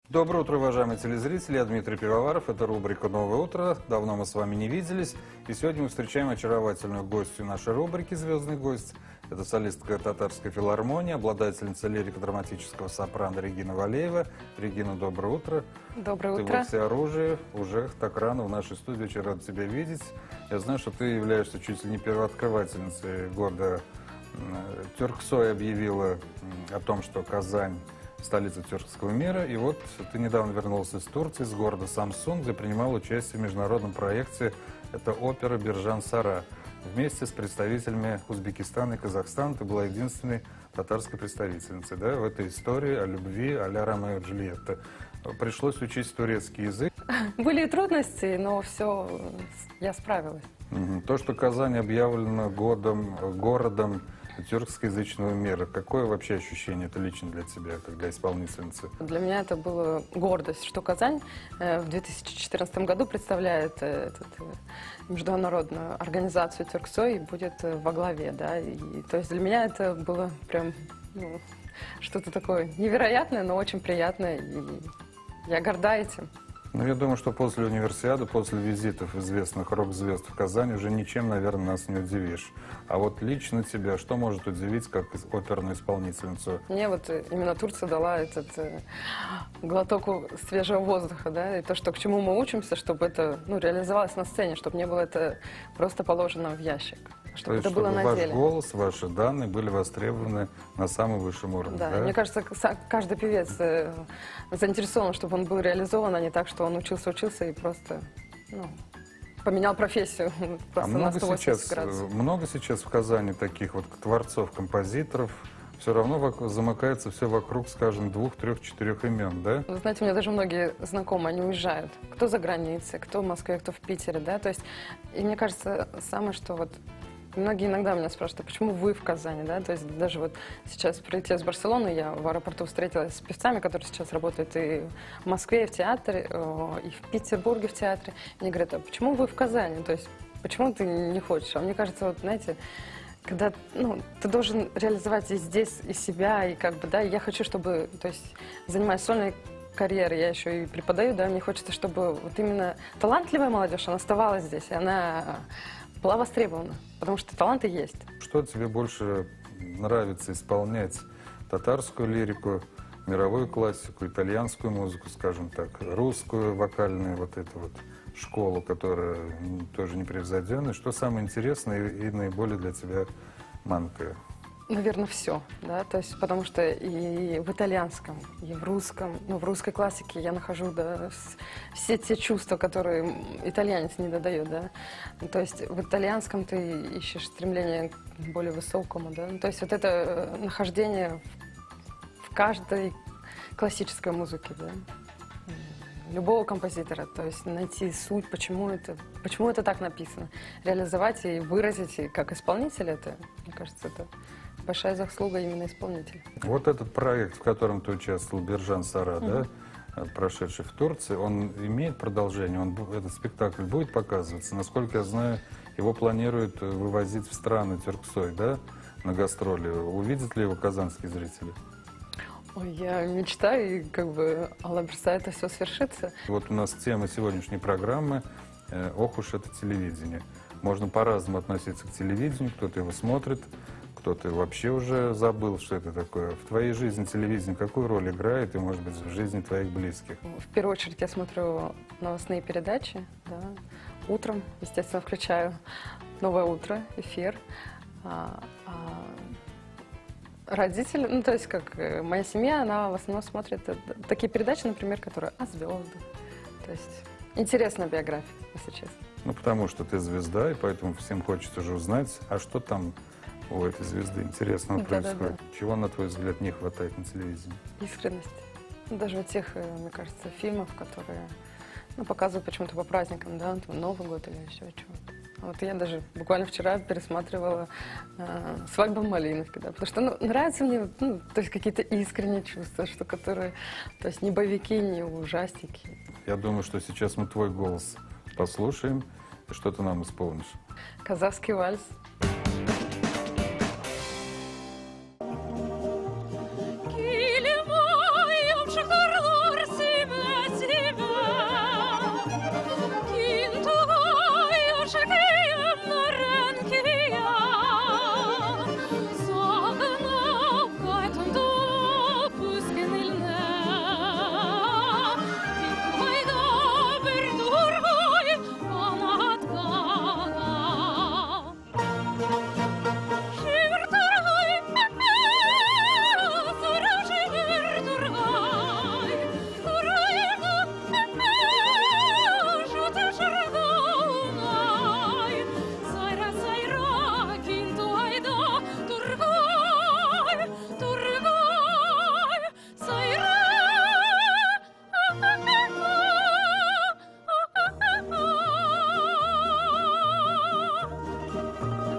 Доброе утро, уважаемые телезрители. Я Дмитрий Пивоваров. Это рубрика «Новое утро». Давно мы с вами не виделись. И сегодня мы встречаем очаровательную гостью нашей рубрики «Звездный гость». Это солистка Татарской филармонии, обладательница лирико-драматического сопрано Регина Валеева. Регина, доброе утро. Доброе утро. Ты во всеоружии, уже так рано в нашей студии. Очень рад тебя видеть. Я знаю, что ты являешься чуть ли не первооткрывательницей года. Тюрксой объявила о том, что Казань — столица тюркского мира. И вот ты недавно вернулся из Турции, с города Самсун, где принимал участие в международном проекте. Это опера «Биржан-Сара». Вместе с представителями Узбекистана и Казахстана ты была единственной татарской представительницей, да, в этой истории о любви а-ля Ромео и Джульетта. Пришлось учить турецкий язык. Были и трудности, но все, я справилась. То, что Казань объявлена городом тюркскоязычного мира. Какое вообще ощущение это лично для тебя, как для исполнительницы? Для меня это была гордость, что Казань в 2014 году представляет международную организацию Тюрксой и будет во главе, да. И, то есть для меня это было прям что-то такое невероятное, но очень приятное, и я горда этим. Ну, я думаю, что после универсиады, после визитов известных рок-звезд в Казань уже ничем, наверное, нас не удивишь. А вот лично тебя что может удивить как оперную исполнительницу? Мне вот именно Турция дала этот глоток свежего воздуха, да, и то, что к чему мы учимся, чтобы это реализовалось на сцене, чтобы не было это просто положено в ящик, чтобы это было на деле. Ваш голос, ваши данные были востребованы на самом высшем уровне. Да, мне кажется, каждый певец заинтересован, чтобы он был реализован, а не так, что он учился и просто поменял профессию просто на 180 градусов. Много сейчас в Казани таких вот творцов, композиторов, все равно замыкается все вокруг, скажем, 2, 3, 4 имен, да? Вы знаете, у меня даже многие знакомые, они уезжают. Кто за границей, кто в Москве, кто в Питере, да, то есть, и мне кажется, самое, что вот многие иногда меня спрашивают, а почему вы в Казани, да, то есть даже вот сейчас, прилетев с Барселоны, я в аэропорту встретилась с певцами, которые сейчас работают и в Москве, и в театре, и в Петербурге в театре. Они говорят, а почему вы в Казани, то есть почему ты не хочешь? А мне кажется, вот, знаете, когда, ты должен реализовать и здесь, и себя, и как бы, да, я хочу, чтобы, то есть, занимаясь сольной карьерой, я еще и преподаю, да, мне хочется, чтобы вот именно талантливая молодежь, она оставалась здесь, и она была востребована, потому что таланты есть. Что тебе больше нравится исполнять? Татарскую лирику, мировую классику, итальянскую музыку, скажем так, русскую вокальную вот эту вот школу, которая тоже непревзойденная? Что самое интересное и наиболее для тебя манкое? Наверное, все, да, то есть, потому что и в итальянском, и в русском, в русской классике я нахожу, да, все те чувства, которые итальянец не додает, да, то есть в итальянском ты ищешь стремление к более высокому, да, то есть вот это нахождение в каждой классической музыке, да, любого композитора, то есть найти суть, почему это так написано, реализовать и выразить, и как исполнитель это, мне кажется, это большая заслуга именно исполнителя. Вот этот проект, в котором ты участвовал, «Биржан-Сара», да, прошедший в Турции, он имеет продолжение? Этот спектакль будет показываться? Насколько я знаю, его планируют вывозить в страны Тюрксой, да, на гастроли. Увидят ли его казанские зрители? Ой, я мечтаю, и как бы Алла Берса, это все свершится. Вот у нас тема сегодняшней программы «Ох уж это телевидение». Можно по-разному относиться к телевидению, кто-то его смотрит, кто-то вообще уже забыл, что это такое. В твоей жизни телевидение какую роль играет и, может быть, в жизни твоих близких? В первую очередь я смотрю новостные передачи, да. Утром, естественно, включаю «Новое утро», эфир. Родители, то есть как моя семья, она в основном смотрит такие передачи, например, которые о звездах. То есть интересная биография, если честно. Потому что ты звезда, и поэтому всем хочется уже узнать, а что там у этой звезды интересного происходит. Да. Чего, на твой взгляд, не хватает на телевидении? Искренности. Даже вот тех, мне кажется, фильмов, которые показывают почему-то по праздникам, да, Новый год или еще чего-то. Вот я даже буквально вчера пересматривала «Свадьбу в Малиновке», да, потому что нравятся мне то есть какие-то искренние чувства, что которые, то есть не боевики, не ужастики. Я думаю, что сейчас мы твой голос послушаем, и что ты нам исполнишь. Казахский вальс. Килимой,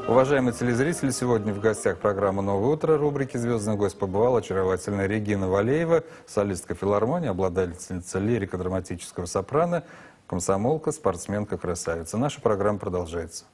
Уважаемые телезрители, сегодня в гостях программы «Новое утро» рубрики «Звездный гость» побывала очаровательная Регина Валеева, солистка филармонии, обладательница лирико-драматического сопрано, комсомолка, спортсменка, красавица. Наша программа продолжается.